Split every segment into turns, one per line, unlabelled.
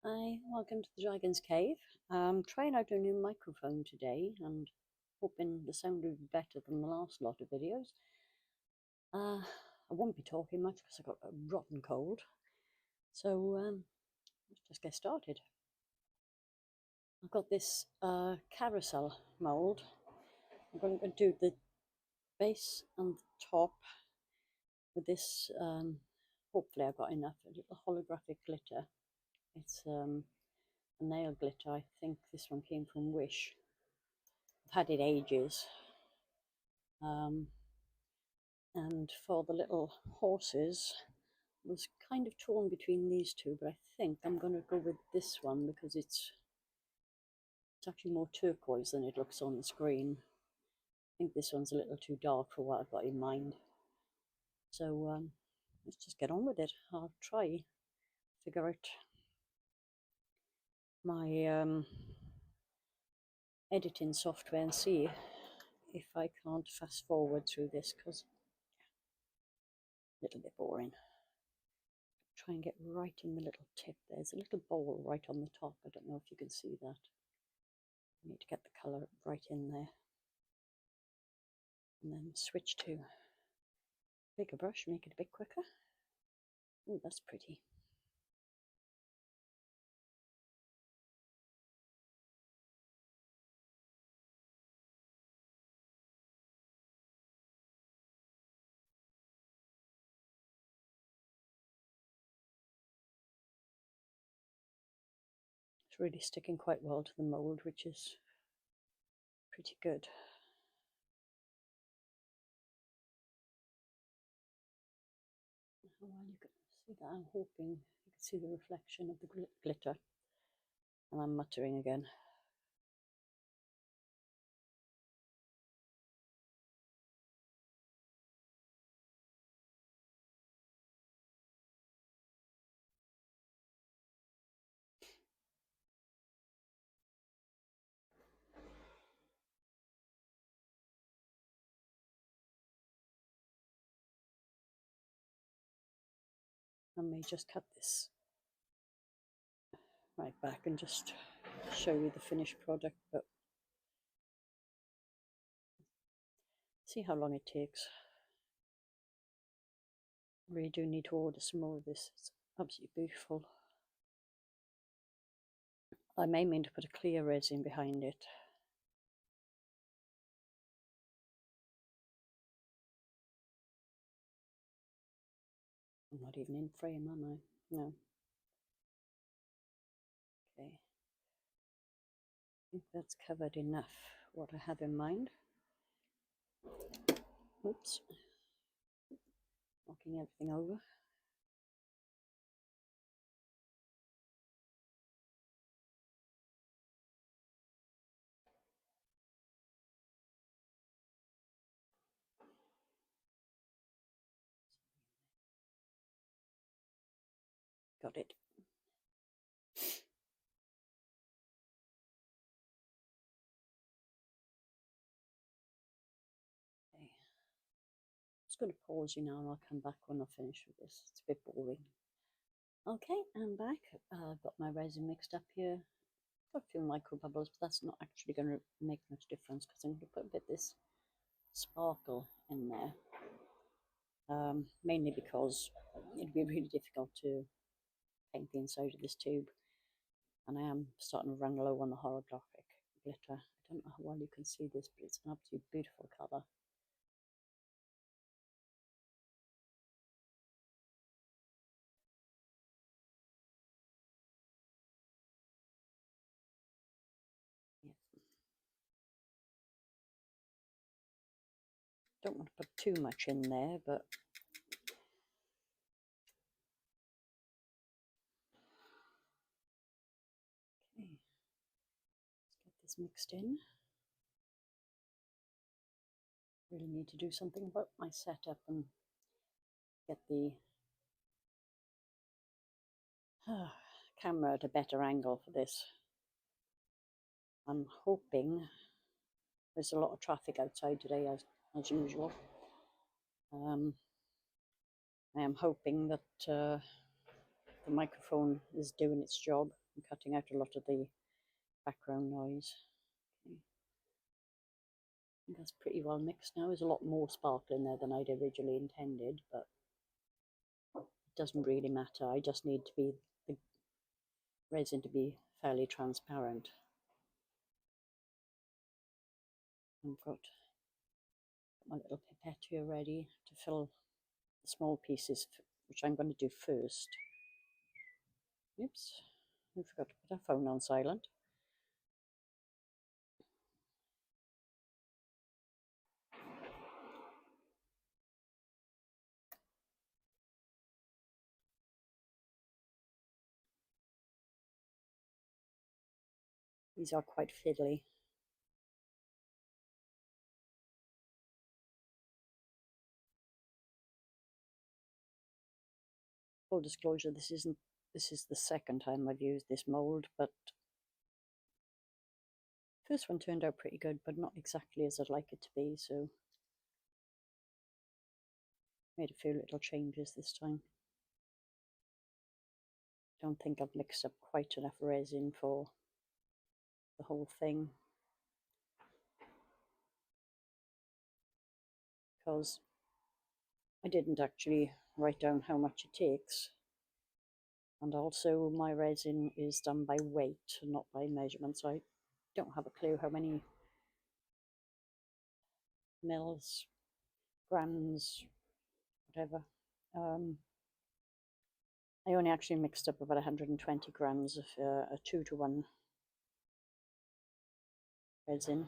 Hi, welcome to the Dragon's Cave. I'm trying out a new microphone today and hoping the sound will be better than the last lot of videos. I won't be talking much because I've got a rotten cold. So let's just get started. I've got this carousel mould. I'm going to do the base and the top with this. Hopefully I've got enough, a little holographic glitter. It's a nail glitter. I think this one came from Wish. I've had it ages. And for the little horses, I was kind of torn between these two, but I think I'm going to go with this one because it's actually more turquoise than it looks on the screen. I think this one's a little too dark for what I've got in mind. So let's just get on with it. I'll try figure out my editing software and see if I can't fast forward through this because a little bit boring. Try and get right in the little tip. There's a little bowl right on the top. I don't know if you can see that. I need to get the colour right in there. And then switch to bigger brush, make it a bit quicker. Oh, that's pretty. It's really sticking quite well to the mould, which is pretty good. How well you can see that? I'm hoping you can see the reflection of the glitter. And I'm muttering again. I may just cut this right back and just show you the finished product, but see how long it takes. I really do need to order some more of this. It's absolutely beautiful. I may mean to put a clear resin behind it. I'm not even in frame, am I? No. Okay. I think that's covered enough what I have in mind. Oops. Knocking everything over. Got it. Okay. Just going to pause you now and I'll come back when I finish with this. It's a bit boring. Okay, I'm back. I've got my resin mixed up here. Got a few micro bubbles, but that's not actually going to make much difference because I'm going to put a bit of this sparkle in there. Mainly because it'd be really difficult to paint the inside of this tube. And I am starting to run low on the holographic glitter. I don't know how well you can see this, but it's an absolutely beautiful colour. Don't want to put too much in there, but okay, let's get this mixed in. Really need to do something about my setup and get the camera at a better angle for this. I'm hoping there's a lot of traffic outside today as usual. I am hoping that the microphone is doing its job I'm cutting out a lot of the background noise. Okay. I think that's pretty well mixed now. There's a lot more sparkle in there than I'd originally intended, but it doesn't really matter. I just need the resin to be fairly transparent. I've got my little pipette here ready to fill the small pieces, which I'm going to do first. Oops, I forgot to put our phone on silent. These are quite fiddly. Full disclosure, this is the second time I've used this mould, but first one turned out pretty good, but not exactly as I'd like it to be, so made a few little changes this time. Don't think I've mixed up quite enough resin for the whole thing, because I didn't actually write down how much it takes, and also my resin is done by weight and not by measurement, so I don't have a clue how many mils, grams, whatever. I only actually mixed up about 120 grams of a 2-to-1 resin.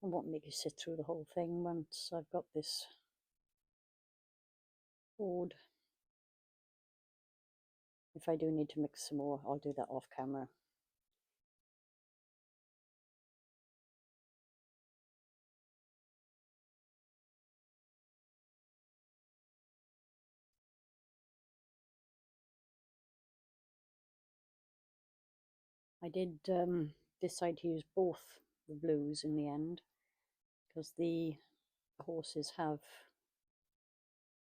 I won't make you sit through the whole thing once I've got this board. If I do need to mix some more, I'll do that off camera. I did decide to use both the blues in the end, because the horses have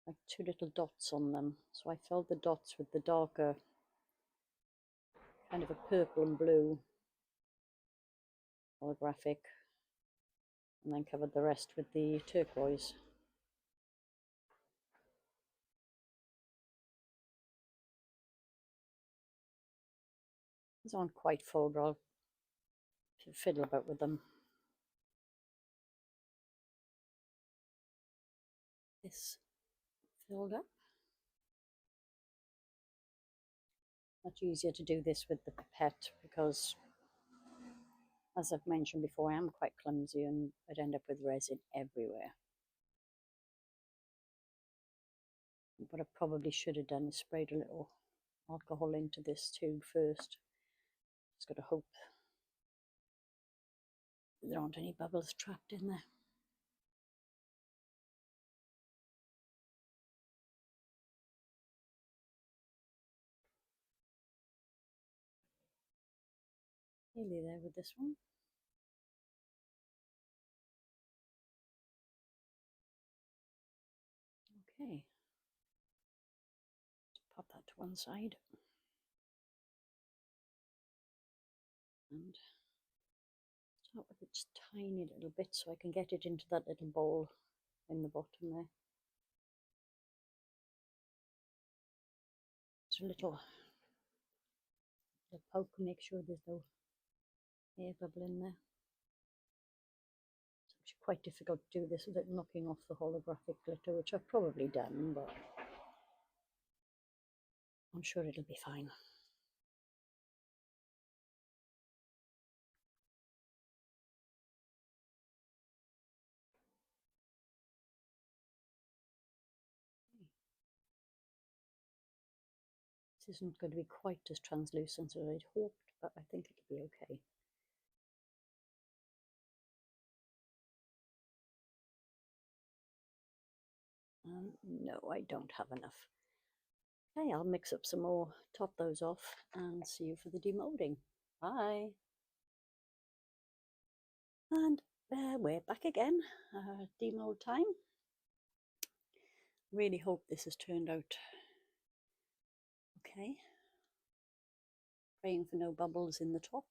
like 2 little dots on them, so I filled the dots with the darker kind of a purple and blue holographic, and then covered the rest with the turquoise. These aren't quite full, but I'll fiddle about with them. This filled up. Much easier to do this with the pipette because, as I've mentioned before, I am quite clumsy and I'd end up with resin everywhere. What I probably should have done is sprayed a little alcohol into this tube first. Just got to hope there aren't any bubbles trapped in there. Nearly there with this one. Okay, pop that to one side and start with its tiny little bit so I can get it into that little bowl in the bottom there. Just a little poke and make sure there's no air bubble in there. It's actually quite difficult to do this without knocking off the holographic glitter, which I've probably done, but I'm sure it'll be fine. This isn't going to be quite as translucent as I'd hoped, but I think it'll be okay. No, I don't have enough. Okay, I'll mix up some more, top those off, and see you for the demolding. Bye. And we're back again, demold time. Really hope this has turned out okay. Praying for no bubbles in the top.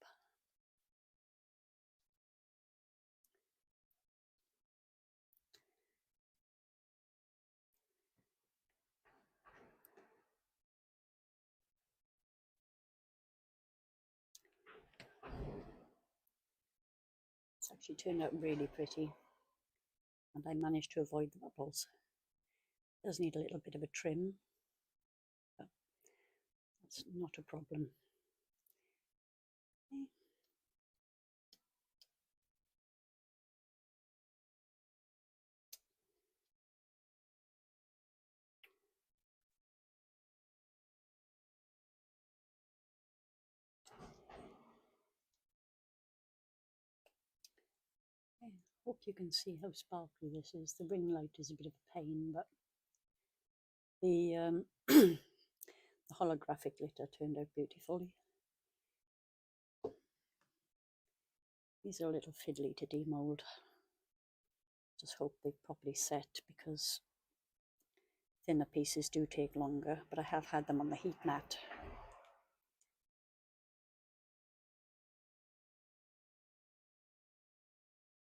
It's actually turned out really pretty, and I managed to avoid the bubbles. It does need a little bit of a trim, but that's not a problem. Okay. I hope you can see how sparkly this is. The ring light is a bit of a pain, but the the holographic glitter turned out beautifully. These are a little fiddly to demold. Just hope they've properly set, because thinner pieces do take longer, but I have had them on the heat mat.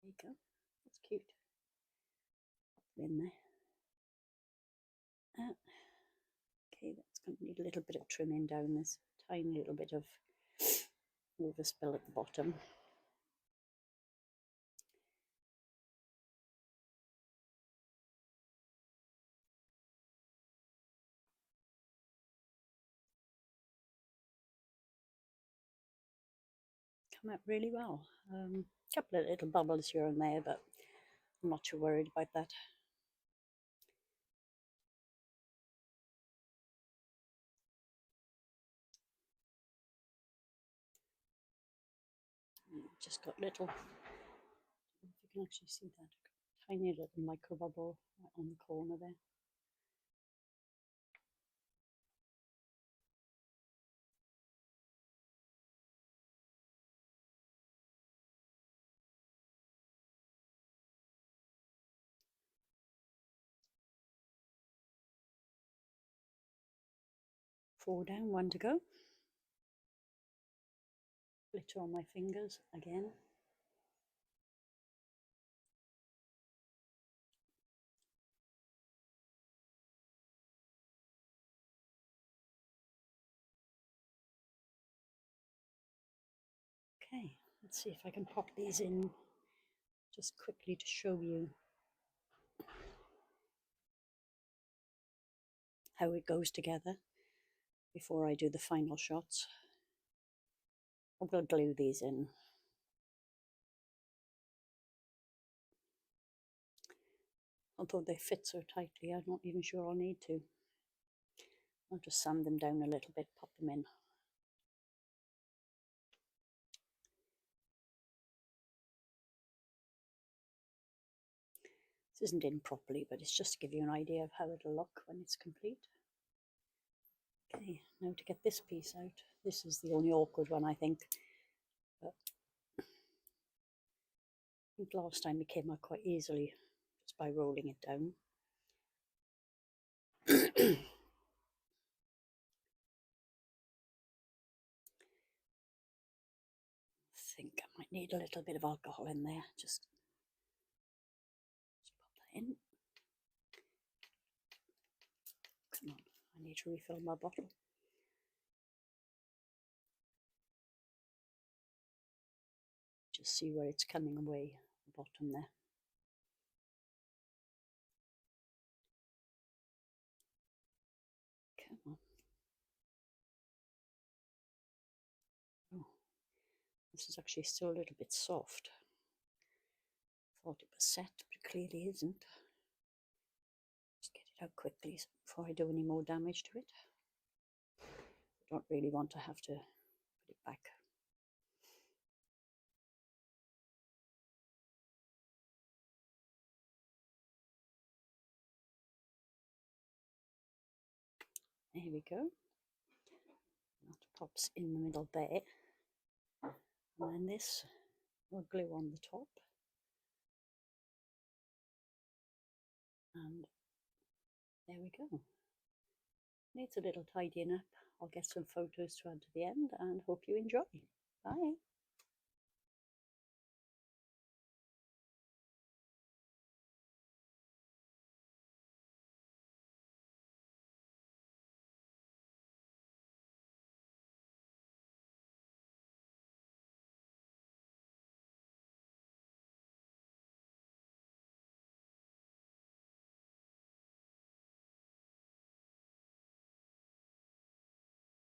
There you go. That's cute. Pop them in there. Okay, that's going to need a little bit of trimming down this tiny little bit of overspill at the bottom. Come out really well. A couple of little bubbles here and there, but I'm not too worried about that. Just got little, if you can actually see that, tiny little micro bubble right on the corner there. Four down, one to go. Glitter on my fingers again. Okay, let's see if I can pop these in just quickly to show you how it goes together before I do the final shots. I will glue these in. Although they fit so tightly, I'm not even sure I'll need to. I'll just sand them down a little bit, pop them in. This isn't in properly, but it's just to give you an idea of how it'll look when it's complete. Okay, now to get this piece out. This is the only awkward one, I think. But I think last time it came out quite easily just by rolling it down. I think I might need a little bit of alcohol in there. Just pop that in. Come on, I need to refill my bottle. Just see where it's coming away, the bottom there. Come on. Oh, this is actually still a little bit soft. Thought it was set, but it clearly isn't. Just get it out quickly before I do any more damage to it. I don't really want to have to put it back. There we go. That pops in the middle there. And then this We'll glue on the top. And there we go. Needs a little tidying up. I'll get some photos to add to the end and hope you enjoy. Bye.